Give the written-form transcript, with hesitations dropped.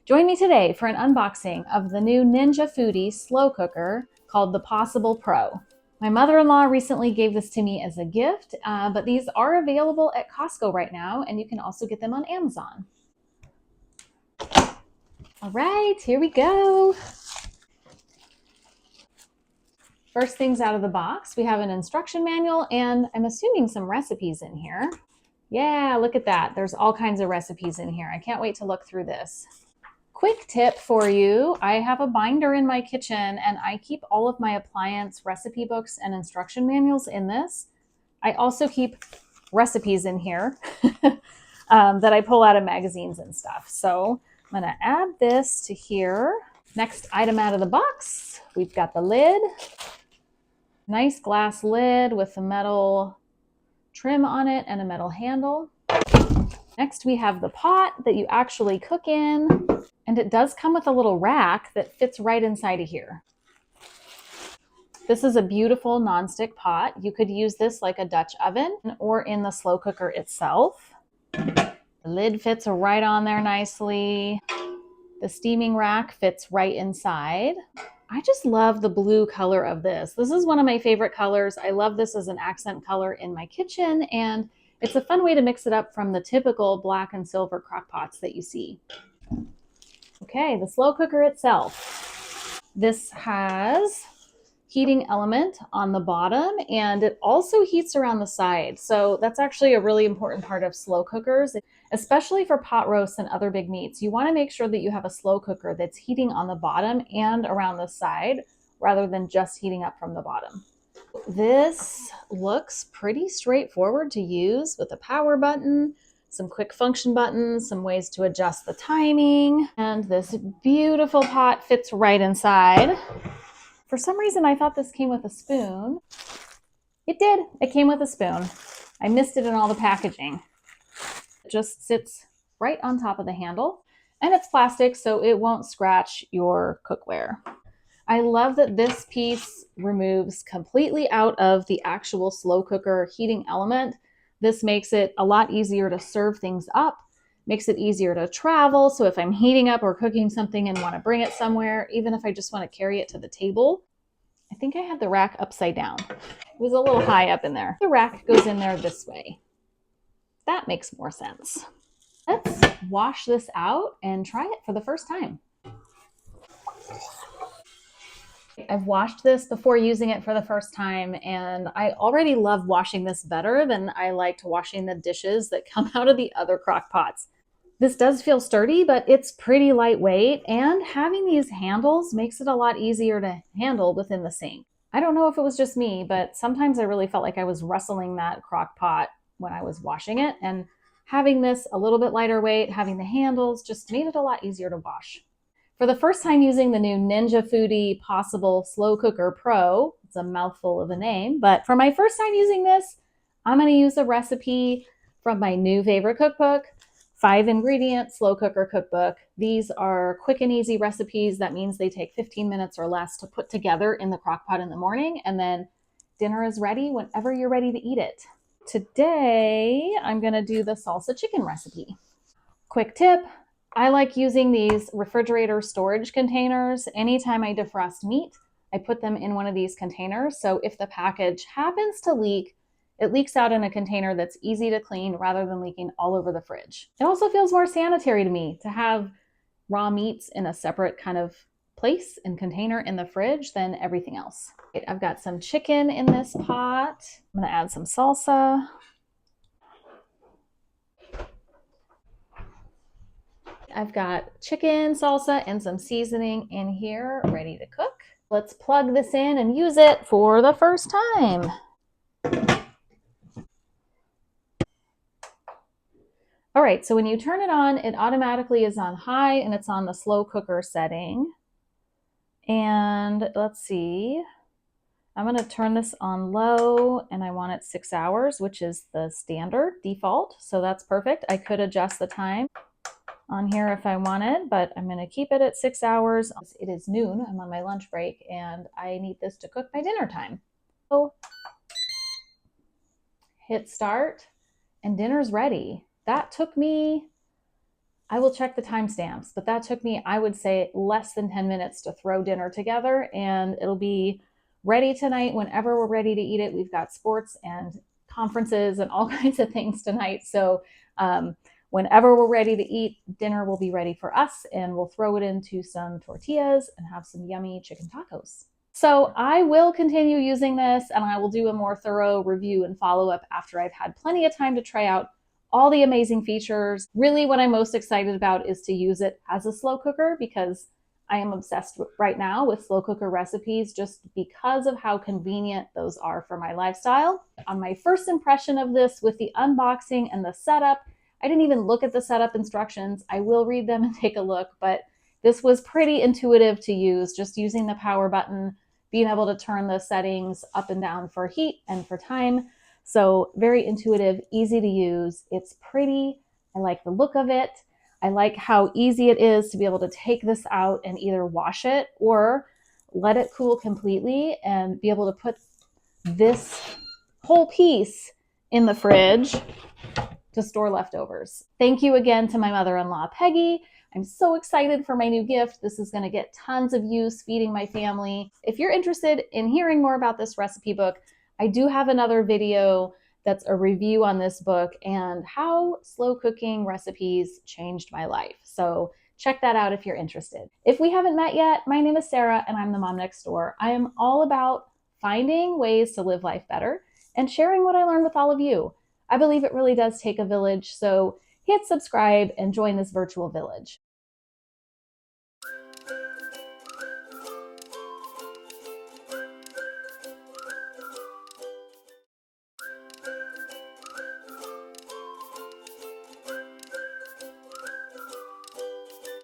Join me today for an unboxing of the new Ninja Foodi slow cooker called the Possible Pro. My mother-in-law recently gave this to me as a gift, but these are available at Costco right now, and you can also get them on Amazon. All right, here we go. First things out of the box, we have an instruction manual and I'm assuming some recipes in here. Yeah, look at that. There's all kinds of recipes in here. I can't wait to look through this. Quick tip for you, I have a binder in my kitchen and I keep all of my appliance recipe books and instruction manuals in this. I also keep recipes in here that I pull out of magazines and stuff. So I'm gonna add this to here. Next item out of the box, we've got the lid. Nice glass lid with a metal trim on it and a metal handle. Next, we have the pot that you actually cook in, and it does come with a little rack that fits right inside of here. This is a beautiful nonstick pot. You could use this like a Dutch oven or in the slow cooker itself. The lid fits right on there nicely. The steaming rack fits right inside. I just love the blue color of this. This is one of my favorite colors. I love this as an accent color in my kitchen, and it's a fun way to mix it up from the typical black and silver crock pots that you see. Okay, the slow cooker itself. This has heating element on the bottom, and it also heats around the side. So that's actually a really important part of slow cookers, especially for pot roasts and other big meats. You want to make sure that you have a slow cooker that's heating on the bottom and around the side rather than just heating up from the bottom. This looks pretty straightforward to use with a power button, some quick function buttons, some ways to adjust the timing, and this beautiful pot fits right inside. For some reason, I thought this came with a spoon. It did. It came with a spoon. I missed it in all the packaging. It just sits right on top of the handle, and it's plastic, so it won't scratch your cookware. I love that this piece removes completely out of the actual slow cooker heating element. This makes it a lot easier to serve things up, makes it easier to travel. So if I'm heating up or cooking something and want to bring it somewhere, even if I just want to carry it to the table, I think I had the rack upside down. It was a little high up in there. The rack goes in there this way. That makes more sense. Let's wash this out and try it for the first time. I've washed this before using it for the first time, and I already love washing this better than I liked washing the dishes that come out of the other crock pots. This does feel sturdy, but it's pretty lightweight, and having these handles makes it a lot easier to handle within the sink. I don't know if it was just me, but sometimes I really felt like I was wrestling that crock pot when I was washing it, and having this a little bit lighter weight, having the handles, just made it a lot easier to wash. For the first time using the new Ninja Foodi Possible Slow Cooker Pro, it's a mouthful of a name, but for my first time using this, I'm going to use a recipe from my new favorite cookbook, 5-ingredient slow cooker cookbook. These are quick and easy recipes. That means they take 15 minutes or less to put together in the crock pot in the morning, and then dinner is ready whenever you're ready to eat it. Today, I'm going to do the salsa chicken recipe. Quick tip. I like using these refrigerator storage containers. Anytime I defrost meat, I put them in one of these containers. So if the package happens to leak, it leaks out in a container that's easy to clean rather than leaking all over the fridge. It also feels more sanitary to me to have raw meats in a separate kind of place and container in the fridge than everything else. I've got some chicken in this pot. I'm gonna add some salsa. I've got chicken, salsa, and some seasoning in here ready to cook. Let's plug this in and use it for the first time. All right, so when you turn it on, it automatically is on high and it's on the slow cooker setting. And let's see, I'm gonna turn this on low and I want it 6 hours, which is the standard default. So that's perfect. I could adjust the time on here if I wanted, but I'm going to keep it at 6 hours. It is noon. I'm on my lunch break and I need this to cook by dinner time. So hit start and dinner's ready. That took me I will check the timestamps, but that took me, I would say, less than 10 minutes to throw dinner together, and it'll be ready tonight whenever we're ready to eat it. We've got sports and conferences and all kinds of things tonight. So whenever we're ready to eat, dinner will be ready for us, and we'll throw it into some tortillas and have some yummy chicken tacos. So I will continue using this, and I will do a more thorough review and follow up after I've had plenty of time to try out all the amazing features. Really, what I'm most excited about is to use it as a slow cooker, because I am obsessed right now with slow cooker recipes just because of how convenient those are for my lifestyle. On my first impression of this with the unboxing and the setup, I didn't even look at the setup instructions. I will read them and take a look, but this was pretty intuitive to use, just using the power button, being able to turn the settings up and down for heat and for time. So very intuitive, easy to use. It's pretty. I like the look of it. I like how easy it is to be able to take this out and either wash it or let it cool completely and be able to put this whole piece in the fridge to store leftovers. Thank you again to my mother-in-law, Peggy. I'm so excited for my new gift. This is going to get tons of use feeding my family. If you're interested in hearing more about this recipe book, I do have another video that's a review on this book and how slow cooking recipes changed my life. So check that out if you're interested. If we haven't met yet, my name is Sarah and I'm the mom next door. I am all about finding ways to live life better and sharing what I learned with all of you. I believe it really does take a village, so hit subscribe and join this virtual village.